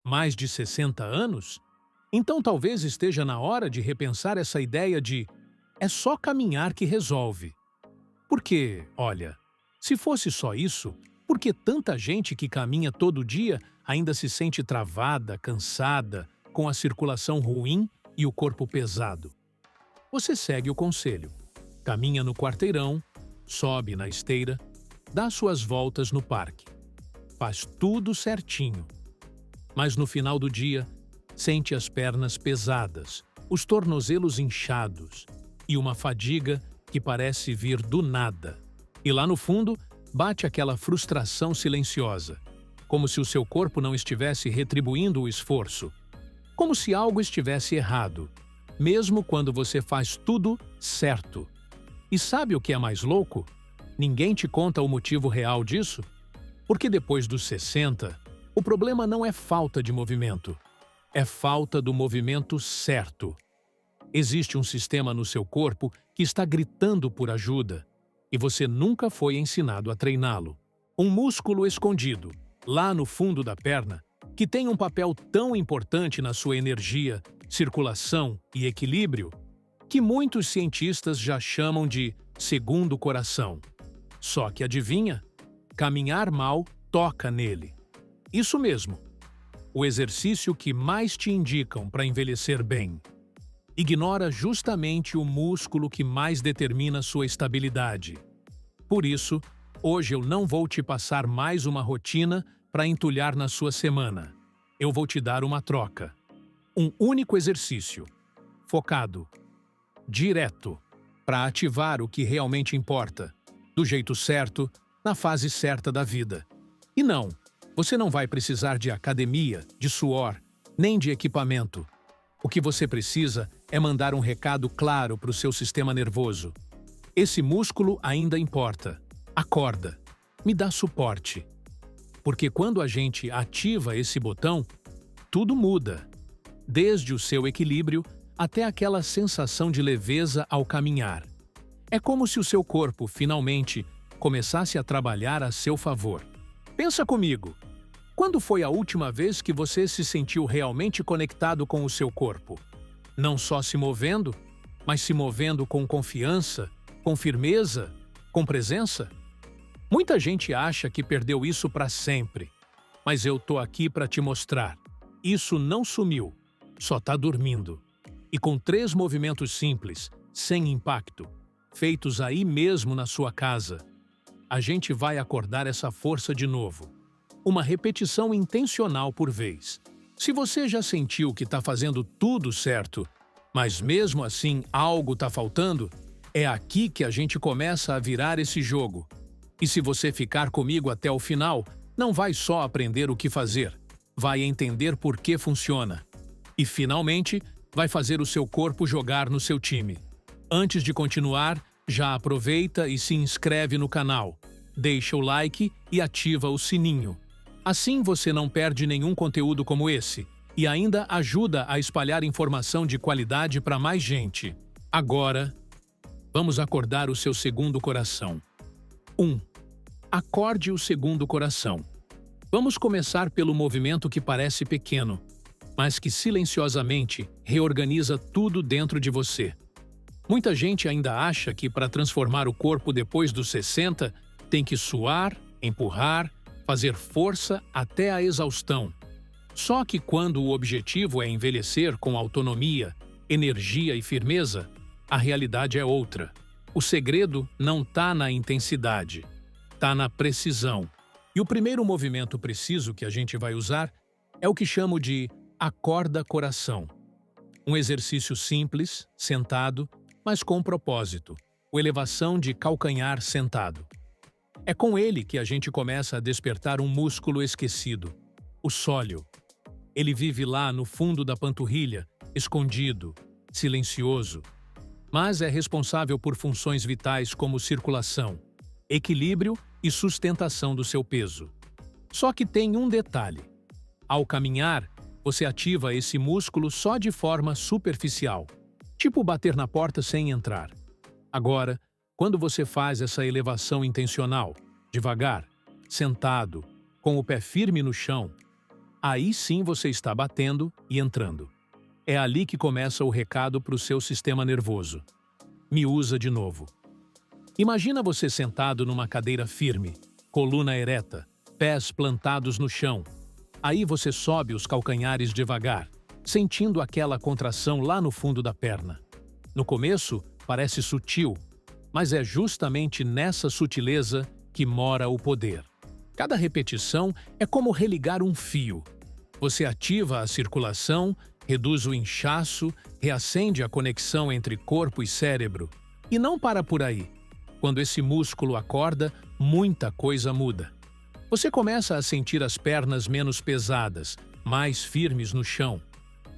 Mais de 60 anos? Então talvez esteja na hora de repensar essa ideia de é só caminhar que resolve. Porque, olha, se fosse só isso, por que tanta gente que caminha todo dia ainda se sente travada, cansada, com a circulação ruim e o corpo pesado? Você segue o conselho. Caminha no quarteirão, sobe na esteira, dá suas voltas no parque. Faz tudo certinho. Mas no final do dia, sente as pernas pesadas, os tornozelos inchados e uma fadiga que parece vir do nada. E lá no fundo, bate aquela frustração silenciosa, como se o seu corpo não estivesse retribuindo o esforço, como se algo estivesse errado, mesmo quando você faz tudo certo. E sabe o que é mais louco? Ninguém te conta o motivo real disso? Porque depois dos 60, o problema não é falta de movimento, é falta do movimento certo. Existe um sistema no seu corpo que está gritando por ajuda e você nunca foi ensinado a treiná-lo. Um músculo escondido, lá no fundo da perna, que tem um papel tão importante na sua energia, circulação e equilíbrio, que muitos cientistas já chamam de segundo coração. Só que adivinha? Caminhar mal toca nele. Isso mesmo, o exercício que mais te indicam para envelhecer bem. Ignora justamente o músculo que mais determina sua estabilidade. Por isso, hoje eu não vou te passar mais uma rotina para entulhar na sua semana. Eu vou te dar uma troca. Um único exercício, focado, direto, para ativar o que realmente importa, do jeito certo, na fase certa da vida. E não, você não vai precisar de academia, de suor, nem de equipamento. O que você precisa é mandar um recado claro para o seu sistema nervoso. Esse músculo ainda importa. Acorda. Me dá suporte. Porque quando a gente ativa esse botão, tudo muda. Desde o seu equilíbrio até aquela sensação de leveza ao caminhar. É como se o seu corpo, finalmente, começasse a trabalhar a seu favor. Pensa comigo. Quando foi a última vez que você se sentiu realmente conectado com o seu corpo? Não só se movendo, mas se movendo com confiança, com firmeza, com presença? Muita gente acha que perdeu isso para sempre, mas eu tô aqui para te mostrar. Isso não sumiu, só tá dormindo. E com 3 movimentos simples, sem impacto, feitos aí mesmo na sua casa, a gente vai acordar essa força de novo. Uma repetição intencional por vez. Se você já sentiu que está fazendo tudo certo, mas mesmo assim algo está faltando, é aqui que a gente começa a virar esse jogo. E se você ficar comigo até o final, não vai só aprender o que fazer, vai entender por que funciona. E finalmente, vai fazer o seu corpo jogar no seu time. Antes de continuar, já aproveita e se inscreve no canal, deixa o like e ativa o sininho. Assim você não perde nenhum conteúdo como esse e ainda ajuda a espalhar informação de qualidade para mais gente. Agora, vamos acordar o seu segundo coração. 1. Acorde o segundo coração. Vamos começar pelo movimento que parece pequeno, mas que silenciosamente reorganiza tudo dentro de você. Muita gente ainda acha que para transformar o corpo depois dos 60, tem que suar, empurrar, fazer força até a exaustão. Só que quando o objetivo é envelhecer com autonomia, energia e firmeza, a realidade é outra. O segredo não está na intensidade, está na precisão. E o primeiro movimento preciso que a gente vai usar é o que chamo de acorda coração. Um exercício simples, sentado, mas com propósito. O elevação de calcanhar sentado. É com ele que a gente começa a despertar um músculo esquecido, o sóleo. Ele vive lá no fundo da panturrilha, escondido, silencioso, mas é responsável por funções vitais como circulação, equilíbrio e sustentação do seu peso. Só que tem um detalhe. Ao caminhar, você ativa esse músculo só de forma superficial, tipo bater na porta sem entrar. Agora, quando você faz essa elevação intencional, devagar, sentado, com o pé firme no chão, Aí sim você está batendo e entrando. É ali que começa o recado para o seu sistema nervoso. Me usa de novo. Imagina você sentado numa cadeira firme, coluna ereta, pés plantados no chão. Aí você sobe os calcanhares devagar, sentindo aquela contração lá no fundo da perna. No começo, parece sutil, mas é justamente nessa sutileza que mora o poder. Cada repetição é como religar um fio. Você ativa a circulação, reduz o inchaço, reacende a conexão entre corpo e cérebro. E não para por aí. Quando esse músculo acorda, muita coisa muda. Você começa a sentir as pernas menos pesadas, mais firmes no chão.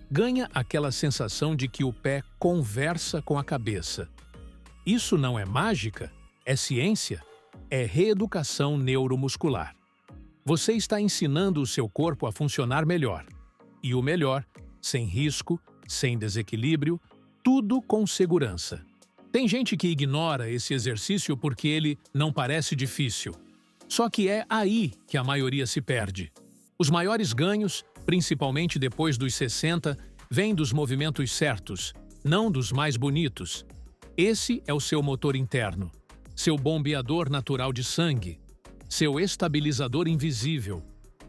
Ganha aquela sensação de que o pé conversa com a cabeça. Isso não é mágica, é ciência, é reeducação neuromuscular. Você está ensinando o seu corpo a funcionar melhor. E o melhor, sem risco, sem desequilíbrio, tudo com segurança. Tem gente que ignora esse exercício porque ele não parece difícil. Só que é aí que a maioria se perde. Os maiores ganhos, principalmente depois dos 60, vêm dos movimentos certos, não dos mais bonitos. Esse é o seu motor interno, seu bombeador natural de sangue, seu estabilizador invisível.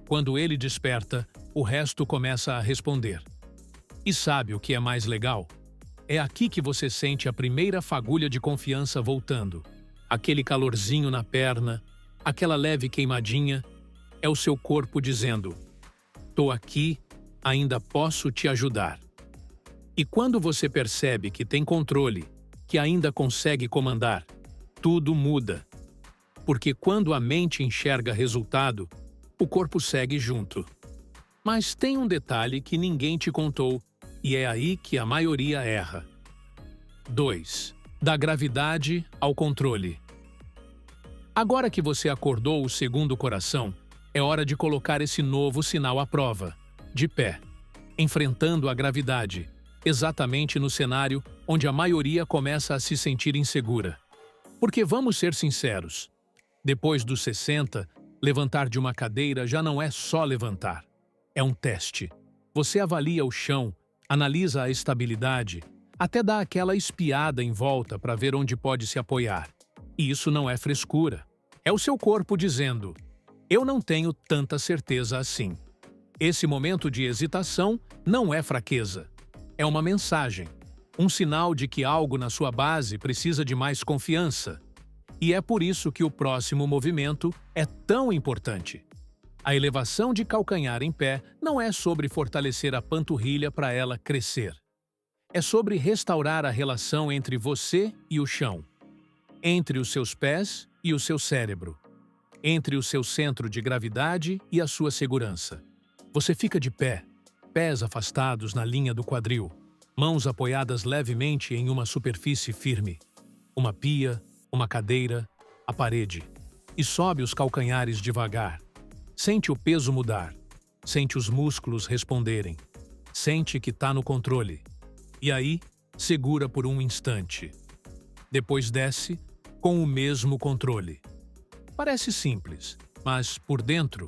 Quando ele desperta, o resto começa a responder. E sabe o que é mais legal? É aqui que você sente a primeira fagulha de confiança voltando. Aquele calorzinho na perna, aquela leve queimadinha, é o seu corpo dizendo: "Tô aqui, ainda posso te ajudar." E quando você percebe que tem controle, que ainda consegue comandar, tudo muda. Porque quando a mente enxerga resultado, o corpo segue junto. Mas tem um detalhe que ninguém te contou, e é aí que a maioria erra. 2. Da gravidade ao controle. Agora que você acordou o segundo coração, é hora de colocar esse novo sinal à prova, de pé, enfrentando a gravidade, exatamente no cenário onde a maioria começa a se sentir insegura. Porque vamos ser sinceros, depois dos 60, levantar de uma cadeira já não é só levantar, é um teste. Você avalia o chão, analisa a estabilidade, até dá aquela espiada em volta para ver onde pode se apoiar. E isso não é frescura. É o seu corpo dizendo: "Eu não tenho tanta certeza assim." Esse momento de hesitação não é fraqueza. É uma mensagem, um sinal de que algo na sua base precisa de mais confiança. E é por isso que o próximo movimento é tão importante. A elevação de calcanhar em pé não é sobre fortalecer a panturrilha para ela crescer. É sobre restaurar a relação entre você e o chão, entre os seus pés e o seu cérebro, entre o seu centro de gravidade e a sua segurança. Você fica de pé, pés afastados na linha do quadril, mãos apoiadas levemente em uma superfície firme, uma pia, uma cadeira, a parede, e sobe os calcanhares devagar. Sente o peso mudar, sente os músculos responderem, sente que está no controle. E aí, segura por um instante. Depois desce, com o mesmo controle. Parece simples, mas por dentro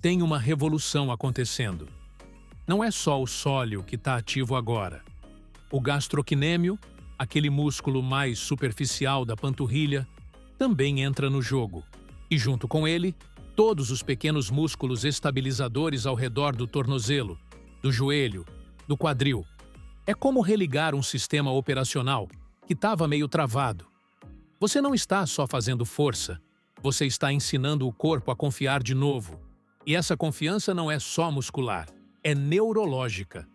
tem uma revolução acontecendo. Não é só o sólio que está ativo agora. O gastrocnêmio, aquele músculo mais superficial da panturrilha, também entra no jogo. E junto com ele, todos os pequenos músculos estabilizadores ao redor do tornozelo, do joelho, do quadril. É como religar um sistema operacional que estava meio travado. Você não está só fazendo força, você está ensinando o corpo a confiar de novo. E essa confiança não é só muscular, é neurológica.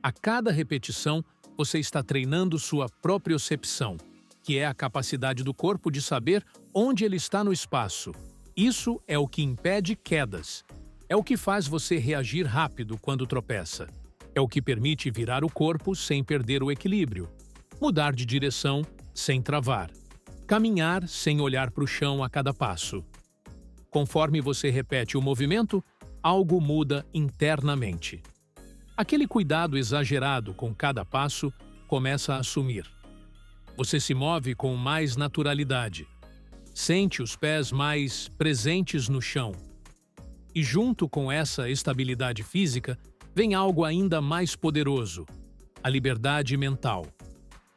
A cada repetição, você está treinando sua propriocepção, que é a capacidade do corpo de saber onde ele está no espaço. Isso é o que impede quedas. É o que faz você reagir rápido quando tropeça. É o que permite virar o corpo sem perder o equilíbrio, mudar de direção sem travar, caminhar sem olhar para o chão a cada passo. Conforme você repete o movimento, algo muda internamente. Aquele cuidado exagerado com cada passo começa a sumir. Você se move com mais naturalidade. Sente os pés mais presentes no chão. E junto com essa estabilidade física, vem algo ainda mais poderoso: a liberdade mental.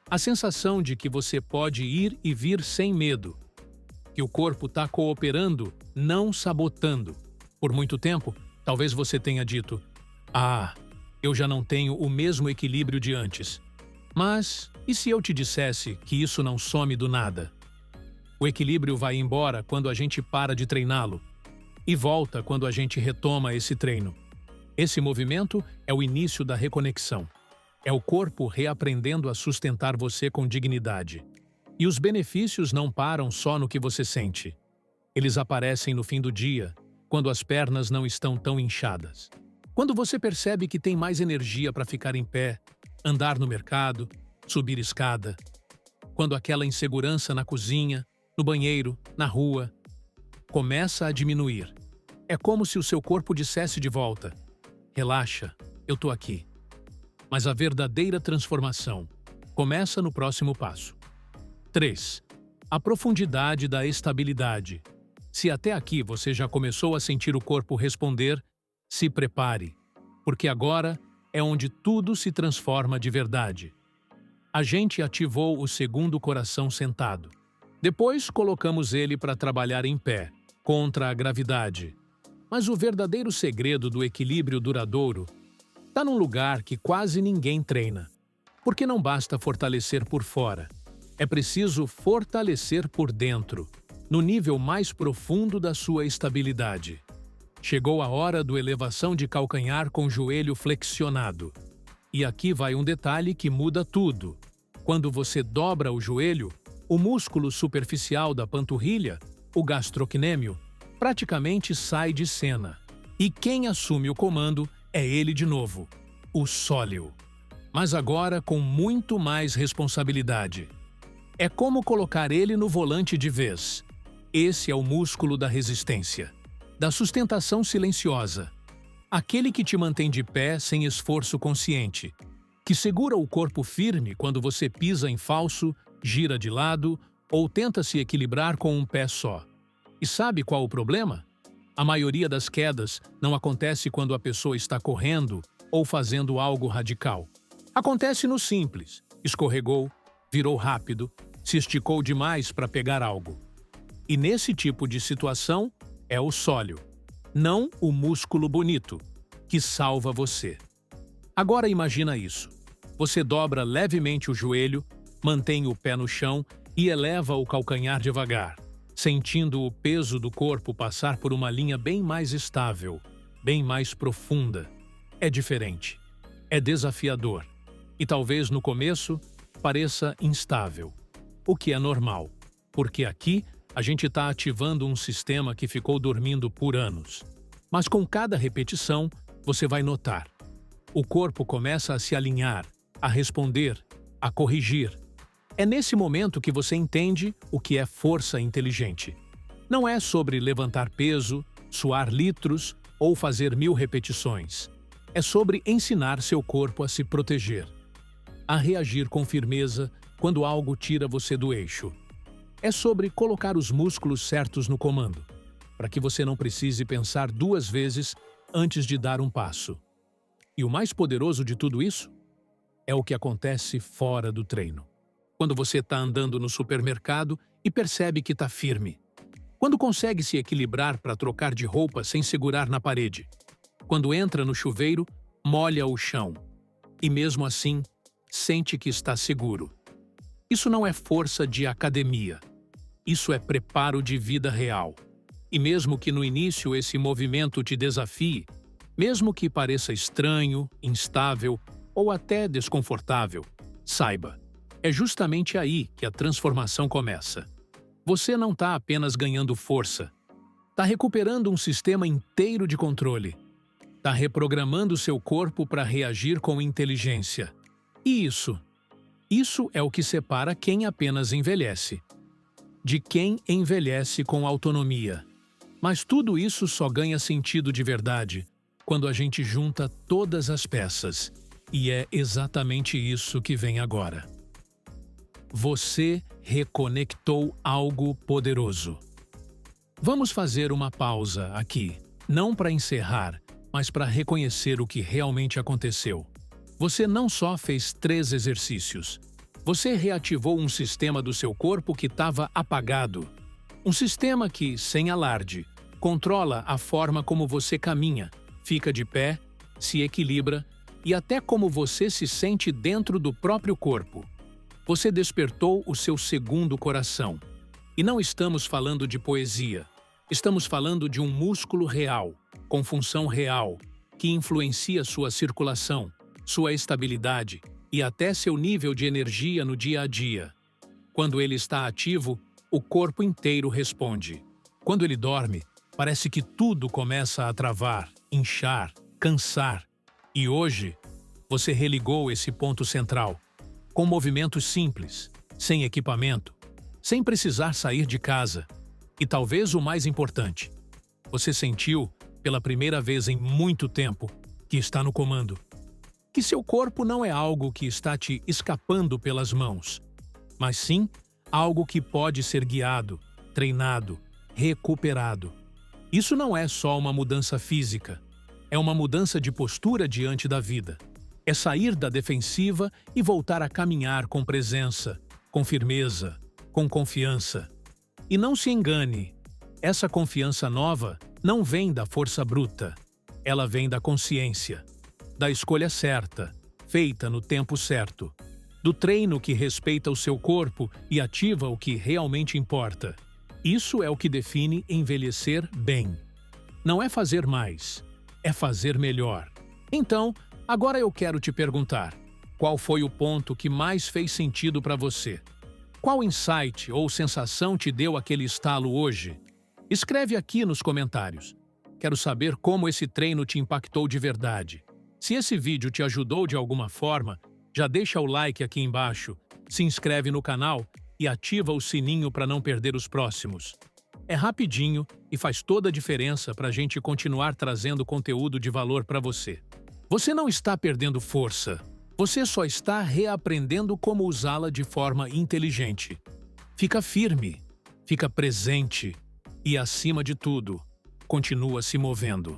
A sensação de que você pode ir e vir sem medo, que o corpo está cooperando, não sabotando. Por muito tempo, talvez você tenha dito: "Ah, eu já não tenho o mesmo equilíbrio de antes." Mas e se eu te dissesse que isso não some do nada? O equilíbrio vai embora quando a gente para de treiná-lo e volta quando a gente retoma esse treino. Esse movimento é o início da reconexão. É o corpo reaprendendo a sustentar você com dignidade. E os benefícios não param só no que você sente. Eles aparecem no fim do dia, quando as pernas não estão tão inchadas. Quando você percebe que tem mais energia para ficar em pé, andar no mercado, subir escada. Quando aquela insegurança na cozinha, no banheiro, na rua, começa a diminuir. É como se o seu corpo dissesse de volta: "Relaxa, eu tô aqui." Mas a verdadeira transformação começa no próximo passo. 3. A profundidade da estabilidade. Se até aqui você já começou a sentir o corpo responder, se prepare, porque agora é onde tudo se transforma de verdade. A gente ativou o segundo coração sentado. Depois colocamos ele para trabalhar em pé, contra a gravidade. Mas o verdadeiro segredo do equilíbrio duradouro está num lugar que quase ninguém treina. Porque não basta fortalecer por fora. É preciso fortalecer por dentro, no nível mais profundo da sua estabilidade. Chegou a hora do elevação de calcanhar com joelho flexionado. E aqui vai um detalhe que muda tudo. Quando você dobra o joelho, o músculo superficial da panturrilha, o gastrocnêmio, praticamente sai de cena. E quem assume o comando é ele de novo, o sólio. Mas agora com muito mais responsabilidade. É como colocar ele no volante de vez. Esse é o músculo da resistência, da sustentação silenciosa. Aquele que te mantém de pé sem esforço consciente, que segura o corpo firme quando você pisa em falso, gira de lado ou tenta se equilibrar com um pé só. E sabe qual o problema? A maioria das quedas não acontece quando a pessoa está correndo ou fazendo algo radical. Acontece no simples: escorregou, virou rápido, se esticou demais para pegar algo. E nesse tipo de situação é o sólio, não o músculo bonito, que salva você. Agora imagina isso. Você dobra levemente o joelho, mantém o pé no chão e eleva o calcanhar devagar, sentindo o peso do corpo passar por uma linha bem mais estável, bem mais profunda. É diferente. É desafiador. E talvez no começo pareça instável, o que é normal, porque aqui a gente está ativando um sistema que ficou dormindo por anos. Mas com cada repetição, você vai notar. O corpo começa a se alinhar, a responder, a corrigir. É nesse momento que você entende o que é força inteligente. Não é sobre levantar peso, suar litros ou fazer 1000 repetições. É sobre ensinar seu corpo a se proteger, a reagir com firmeza quando algo tira você do eixo. É sobre colocar os músculos certos no comando, para que você não precise pensar 2 vezes antes de dar um passo. E o mais poderoso de tudo isso é o que acontece fora do treino. Quando você está andando no supermercado e percebe que está firme. Quando consegue se equilibrar para trocar de roupa sem segurar na parede. Quando entra no chuveiro, molha o chão. E mesmo assim, sente que está seguro. Isso não é força de academia. Isso é preparo de vida real. E mesmo que no início esse movimento te desafie, mesmo que pareça estranho, instável ou até desconfortável, saiba, é justamente aí que a transformação começa. Você não está apenas ganhando força. Está recuperando um sistema inteiro de controle. Está reprogramando seu corpo para reagir com inteligência. E isso é o que separa quem apenas envelhece de quem envelhece com autonomia. Mas tudo isso só ganha sentido de verdade quando a gente junta todas as peças. E é exatamente isso que vem agora. Você reconectou algo poderoso. Vamos fazer uma pausa aqui. Não para encerrar, mas para reconhecer o que realmente aconteceu. Você não só fez 3 exercícios. Você reativou um sistema do seu corpo que estava apagado. Um sistema que, sem alarde, controla a forma como você caminha, fica de pé, se equilibra e até como você se sente dentro do próprio corpo. Você despertou o seu segundo coração. E não estamos falando de poesia. Estamos falando de um músculo real, com função real, que influencia sua circulação, sua estabilidade e até seu nível de energia no dia a dia. Quando ele está ativo, o corpo inteiro responde. Quando ele dorme, parece que tudo começa a travar, inchar, cansar. E hoje, você religou esse ponto central, com movimentos simples, sem equipamento, sem precisar sair de casa. E talvez o mais importante, você sentiu, pela primeira vez em muito tempo, que está no comando. Que seu corpo não é algo que está te escapando pelas mãos, mas sim algo que pode ser guiado, treinado, recuperado. Isso não é só uma mudança física, é uma mudança de postura diante da vida. É sair da defensiva e voltar a caminhar com presença, com firmeza, com confiança. E não se engane, essa confiança nova não vem da força bruta, ela vem da consciência, da escolha certa, feita no tempo certo, do treino que respeita o seu corpo e ativa o que realmente importa. Isso é o que define envelhecer bem. Não é fazer mais, é fazer melhor. Então, agora eu quero te perguntar, qual foi o ponto que mais fez sentido para você? Qual insight ou sensação te deu aquele estalo hoje? Escreve aqui nos comentários. Quero saber como esse treino te impactou de verdade. Se esse vídeo te ajudou de alguma forma, já deixa o like aqui embaixo, se inscreve no canal e ativa o sininho para não perder os próximos. É rapidinho e faz toda a diferença para a gente continuar trazendo conteúdo de valor para você. Você não está perdendo força. Você só está reaprendendo como usá-la de forma inteligente. Fica firme, fica presente e, acima de tudo, continua se movendo.